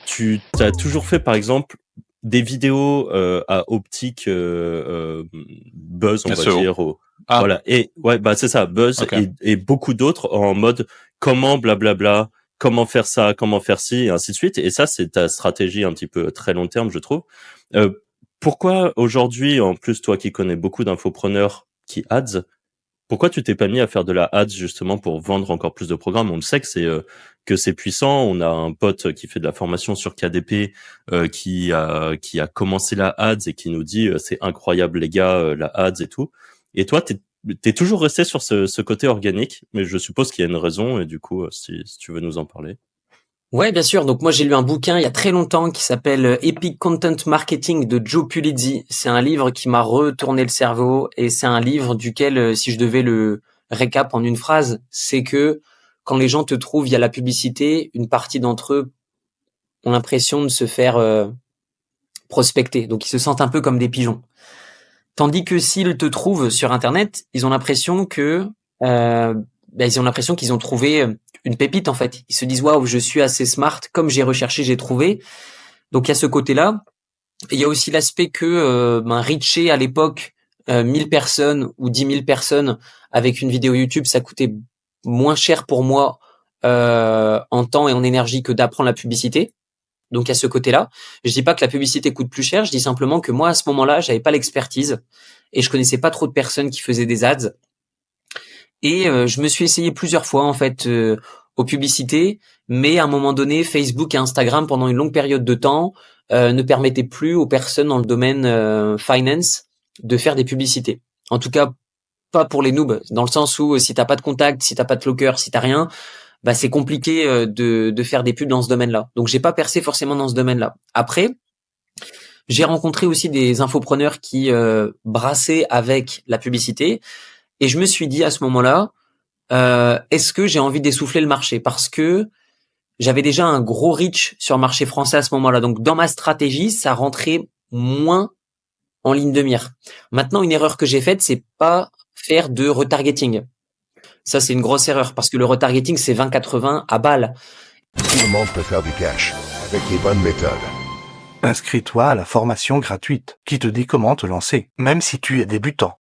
Tu as toujours fait, par exemple, des vidéos à optique buzz, on va SEO. dire. Voilà. Et ouais, bah c'est ça, buzz Okay. et beaucoup d'autres en mode comment blablabla, comment faire ça, comment faire ci, et ainsi de suite. Et ça, c'est ta stratégie un petit peu très long terme, je trouve. Pourquoi aujourd'hui, en plus toi qui connais beaucoup d'infopreneurs qui ads, pourquoi tu t'es pas mis à faire de la ads justement pour vendre encore plus de programmes? On le sait que c'est puissant. On a un pote qui fait de la formation sur KDP qui a commencé la ads et qui nous dit c'est incroyable les gars, la ads et tout. Et toi t'es toujours resté sur ce côté organique, mais je suppose qu'il y a une raison et du coup si tu veux nous en parler. Ouais, bien sûr. Donc moi j'ai lu un bouquin il y a très longtemps qui s'appelle Epic Content Marketing de Joe Pulizzi. C'est un livre qui m'a retourné le cerveau et c'est un livre duquel, si je devais le récap en une phrase, c'est que quand les gens te trouvent via la publicité, une partie d'entre eux ont l'impression de se faire prospecter. Donc ils se sentent un peu comme des pigeons. Tandis que s'ils te trouvent sur Internet, ils ont l'impression que ils ont l'impression qu'ils ont trouvé une pépite en fait. Ils se disent waouh, je suis assez smart, comme j'ai recherché, j'ai trouvé. Donc il y a ce côté-là. Il y a aussi l'aspect que reacher à l'époque 1000 personnes ou 10 000 personnes avec une vidéo YouTube, ça coûtait moins cher pour moi en temps et en énergie que d'apprendre la publicité. Donc à ce côté-là, je dis pas que la publicité coûte plus cher, je dis simplement que moi à ce moment-là, j'avais pas l'expertise et je connaissais pas trop de personnes qui faisaient des ads. Et je me suis essayé plusieurs fois en fait aux publicités, mais à un moment donné, Facebook et Instagram pendant une longue période de temps ne permettaient plus aux personnes dans le domaine finance de faire des publicités. En tout cas, pas pour les noobs, dans le sens où si t'as pas de contact, si t'as pas de clocker, si t'as rien, bah c'est compliqué de faire des pubs dans ce domaine-là. Donc j'ai pas percé forcément dans ce domaine-là. Après, j'ai rencontré aussi des infopreneurs qui brassaient avec la publicité et je me suis dit à ce moment-là, est-ce que j'ai envie d'essouffler le marché? Parce que j'avais déjà un gros reach sur le marché français à ce moment-là. Donc dans ma stratégie, ça rentrait moins en ligne de mire. Maintenant, une erreur que j'ai faite, c'est pas faire de retargeting. Ça, c'est une grosse erreur parce que le retargeting, c'est 20-80 à balle. Tout le monde peut faire du cash avec les bonnes méthodes. Inscris-toi à la formation gratuite qui te dit comment te lancer, même si tu es débutant.